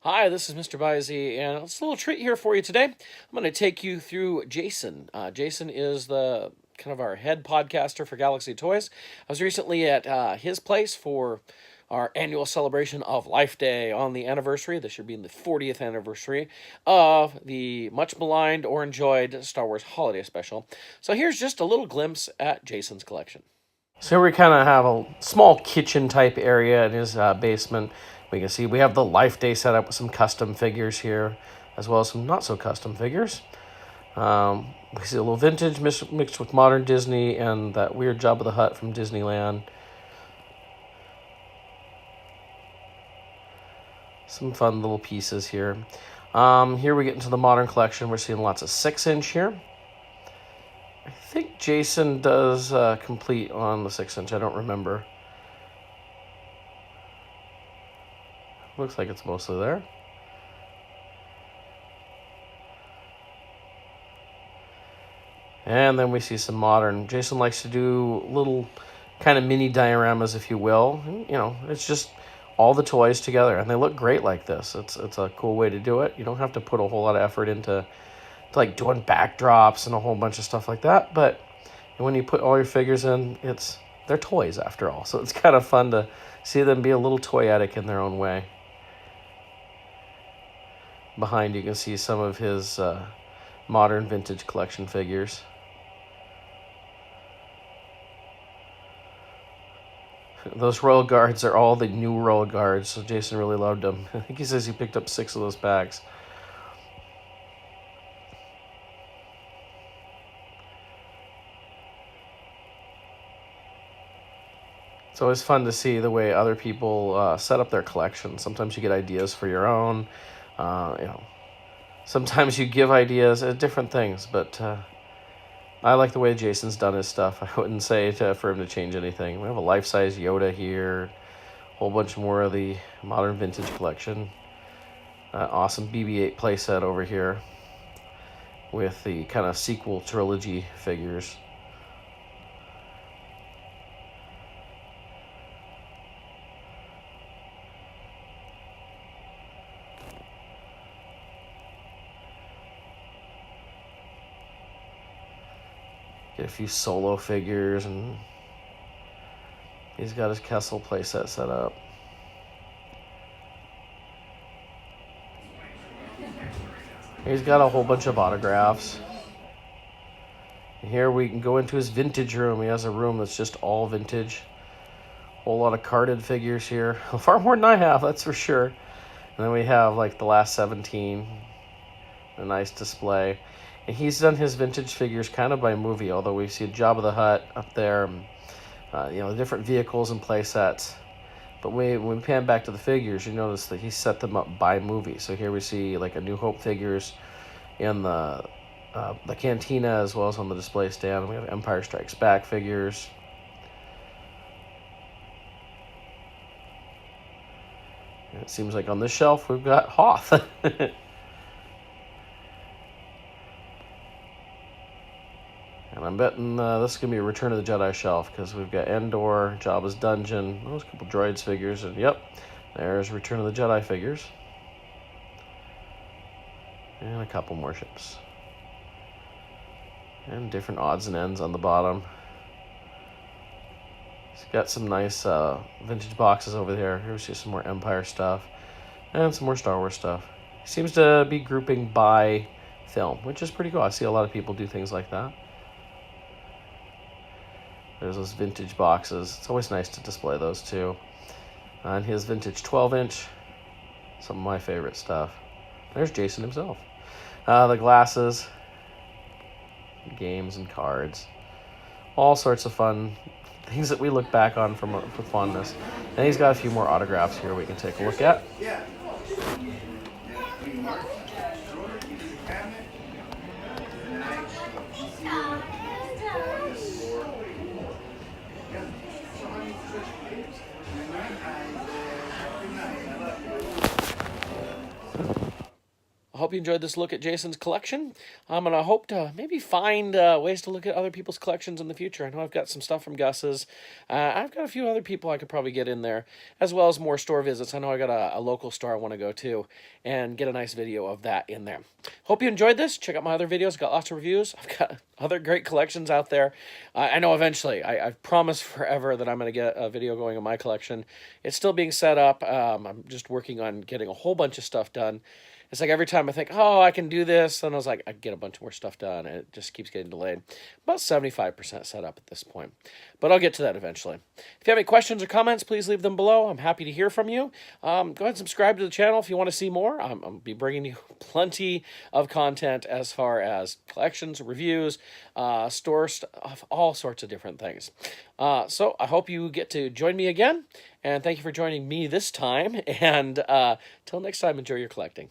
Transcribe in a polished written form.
Hi, this is MrByZ, and it's a little treat here for you today. I'm going to take you through Jason. Jason is the kind of our head podcaster for Galaxy Toys. I was recently at his place for our annual celebration of Life Day on the anniversary. This should be the 40th anniversary of the much maligned or enjoyed Star Wars Holiday Special. So here's just a little glimpse at Jason's collection. So here we kind of have a small kitchen type area in his basement. We can see we have the Life Day set up with some custom figures here, as well as some not so custom figures. We see a little vintage mixed with modern Disney and that weird Jabba the Hutt from Disneyland. Some fun little pieces here. Here we get into the modern collection. We're seeing lots of 6-inch here. I think Jason does complete on the 6-inch. I don't remember. Looks like it's mostly there. And then we see some modern. Jason likes to do little kind of mini dioramas, if you will. And, you know, it's just all the toys together, and they look great like this. It's a cool way to do it. You don't have to put a whole lot of effort into like doing backdrops and a whole bunch of stuff like that. But when you put all your figures in, they're toys after all. So it's kind of fun to see them be a little toyetic in their own way. Behind you can see some of his modern vintage collection figures. Those Royal Guards are all the new Royal Guards, so Jason really loved them. I think he says he picked up 6 of those bags. It's always fun to see the way other people set up their collection. Sometimes you get ideas for your own. Sometimes you give ideas at different things, but I like the way Jason's done his stuff. I wouldn't say for him to change anything. We have a life-size Yoda here, a whole bunch more of the modern vintage collection. Awesome BB-8 playset over here with the kind of sequel trilogy figures. Get a few solo figures, and he's got his Kessel playset set up. He's got a whole bunch of autographs. Here we can go into his vintage room. He has a room that's just all vintage. Whole lot of carded figures here. Far more than I have, that's for sure. And then we have like the last 17. A nice display. And he's done his vintage figures kind of by movie, although we see Jabba the Hutt up there, the different vehicles and play sets. But when we pan back to the figures, you notice that he set them up by movie. So here we see like a New Hope figures in the cantina as well as on the display stand. We have Empire Strikes Back figures. And it seems like on this shelf we've got Hoth. And I'm betting this is going to be a Return of the Jedi shelf because we've got Endor, Jabba's Dungeon, those couple droids figures, and yep, there's Return of the Jedi figures. And a couple more ships. And different odds and ends on the bottom. He's got some nice vintage boxes over there. Here we see some more Empire stuff and some more Star Wars stuff. He seems to be grouping by film, which is pretty cool. I see a lot of people do things like that. There's those vintage boxes. It's always nice to display those too. And his vintage 12-inch, some of my favorite stuff. There's Jason himself. The glasses, games and cards. All sorts of fun things that we look back on with fondness. And he's got a few more autographs here we can take a look at. hope you enjoyed this look at Jason's collection. And I hope to maybe find ways to look at other people's collections in the future. I know I've got some stuff from Gus's. I've got a few other people I could probably get in there, as well as more store visits. I know I got a local store I want to go to and get a nice video of that in there. Hope you enjoyed this. Check out my other videos. Got lots of reviews. I've got other great collections out there. I know eventually, I've promised forever that I'm going to get a video going in my collection. It's still being set up. I'm just working on getting a whole bunch of stuff done. It's like every time I think, oh, I can do this, and I was like, I get a bunch more stuff done, and it just keeps getting delayed. About 75% set up at this point, but I'll get to that eventually. If you have any questions or comments, please leave them below. I'm happy to hear from you. Go ahead and subscribe to the channel if you want to see more. I'll be bringing you plenty of content as far as collections, reviews, store stuff, all sorts of different things. So I hope you get to join me again, and thank you for joining me this time, and till next time, enjoy your collecting.